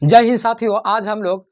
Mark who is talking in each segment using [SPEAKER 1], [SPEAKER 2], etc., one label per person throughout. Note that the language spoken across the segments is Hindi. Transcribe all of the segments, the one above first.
[SPEAKER 1] जय हिंद साथियों, आज हम लोग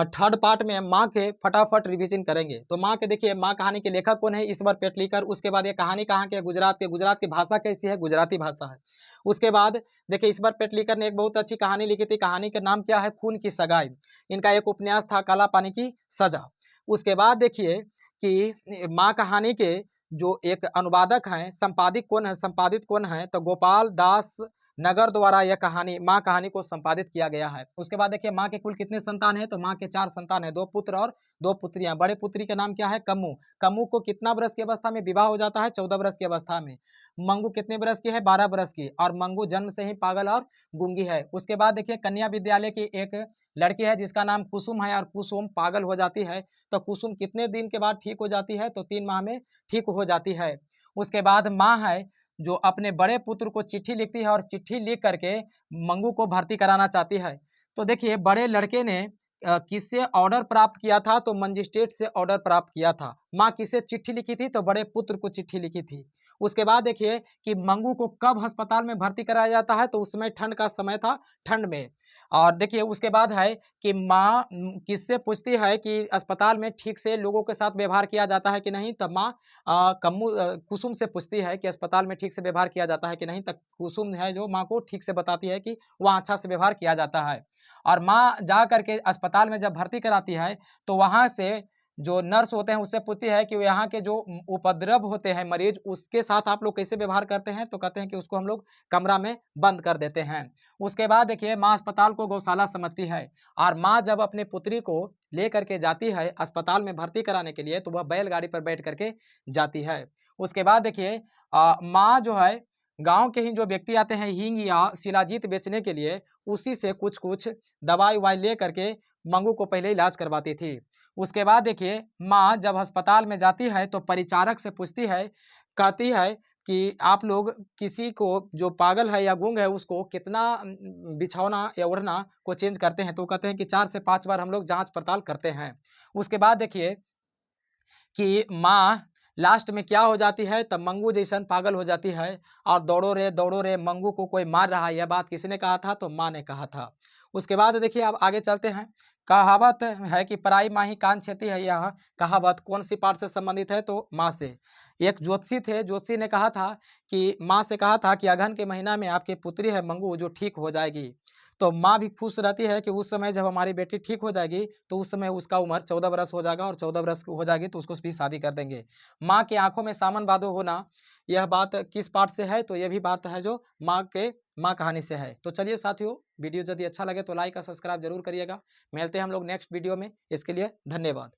[SPEAKER 1] थर्ड पार्ट में माँ के फटाफट रिवीजन करेंगे। तो माँ के देखिए, माँ कहानी के लेखक कौन है, इस बार पेटलीकर। उसके बाद ये कहानी कहाँ के है, गुजरात की भाषा कैसी है, गुजराती भाषा है। उसके बाद देखिए, इस बार पेटलीकर ने एक बहुत अच्छी कहानी लिखी थी। कहानी का नाम क्या है, खून की सगाई। इनका एक उपन्यास था, काला पानी की सजा। उसके बाद देखिए कि माँ कहानी के जो एक अनुवादक हैं, संपादित कौन है, तो गोपाल दास नगर द्वारा यह कहानी, माँ कहानी को संपादित किया गया है। उसके बाद देखिए, माँ के कुल कितने संतान हैं, तो माँ के 4 संतान हैं, 2 पुत्र और 2 पुत्रियां। बड़े पुत्री का नाम क्या है, कम्मू। कम्मू को कितना वर्ष की अवस्था में विवाह हो जाता है, 14 वर्ष की अवस्था में। मंगू कितने वर्ष की है, 12 वर्ष की। और मंगू जन्म से ही पागल और गूंगी है। उसके बाद देखिए, कन्या विद्यालय की एक लड़की है जिसका नाम कुसुम है, और कुसुम पागल हो जाती है। तो कुसुम कितने दिन के बाद ठीक हो जाती है, तो 3 माह में ठीक हो जाती है। उसके बाद माँ है जो अपने बड़े पुत्र को चिट्ठी लिखती है, और चिट्ठी लिख करके मंगू को भर्ती कराना चाहती है। तो देखिए, बड़े लड़के ने किससे ऑर्डर प्राप्त किया था, तो मजिस्ट्रेट से ऑर्डर प्राप्त किया था। माँ किसे चिट्ठी लिखी थी, तो बड़े पुत्र को चिट्ठी लिखी थी। उसके बाद देखिए कि मंगू को कब अस्पताल में भर्ती कराया जाता है, तो उसमें ठंड का समय था, ठंड में। और देखिए, उसके बाद है कि माँ किससे पूछती है कि अस्पताल में ठीक से लोगों के साथ व्यवहार किया जाता है कि नहीं, तब माँ कुसुम से पूछती है कि अस्पताल में ठीक से व्यवहार किया जाता है कि नहीं। तब कुसुम है जो माँ को ठीक से बताती है कि वहाँ अच्छा से व्यवहार किया जाता है। और माँ जा करके अस्पताल में जब भर्ती कराती है, तो वहाँ से जो नर्स होते हैं उससे पूछती है कि यहाँ के जो उपद्रव होते हैं मरीज, उसके साथ आप लोग कैसे व्यवहार करते हैं, तो कहते हैं कि उसको हम लोग कमरा में बंद कर देते हैं। उसके बाद देखिए, माँ अस्पताल को गौशाला समझती है। और माँ जब अपने पुत्री को ले करके जाती है अस्पताल में भर्ती कराने के लिए, तो वह बैलगाड़ी पर बैठ करके जाती है। उसके बाद देखिए, माँ जो है, गांव के ही जो व्यक्ति आते हैं हींग या शिलाजीत बेचने के लिए, उसी से कुछ कुछ दवाई उवाई ले करके मंगू को पहले इलाज करवाती थी। उसके बाद देखिए, माँ जब अस्पताल में जाती है, तो परिचारक से पूछती है, कहती है कि आप लोग किसी को जो पागल है या गूंग है, उसको कितना बिछौना या ओढ़ना को चेंज करते हैं, तो कहते हैं कि 4 से 5 बार हम लोग जांच पड़ताल करते हैं। उसके बाद देखिए कि माँ लास्ट में क्या हो जाती है, तब मंगू जैसन पागल हो जाती है, और दौड़ो रे मंगू को कोई मार रहा है। यह बात किसने कहा था, तो माँ ने कहा था। उसके बाद देखिए, अब आगे चलते हैं। कहावत है कि पराई माँ ही कान छेती है। यह कहावत कौन सी पाठ से संबंधित है, तो माँ से। एक ज्योतिषी थे, ज्योतिषी ने कहा था कि माँ से कहा था कि अगहन के महीना में आपकी पुत्री है मंगू जो ठीक हो जाएगी। तो माँ भी खुश रहती है कि उस समय जब हमारी बेटी ठीक हो जाएगी, तो उस समय उसका उम्र 14 वर्ष हो जाएगा, और 14 वर्ष हो जाएगी तो उसको भी शादी कर देंगे। माँ की आंखों में सावन भादो होना, यह बात किस पाठ से है, तो यह भी बात है जो माँ कहानी से है। तो चलिए साथियों, वीडियो यदि अच्छा लगे तो लाइक और सब्सक्राइब जरूर करिएगा। मिलते हैं हम लोग नेक्स्ट वीडियो में। इसके लिए धन्यवाद।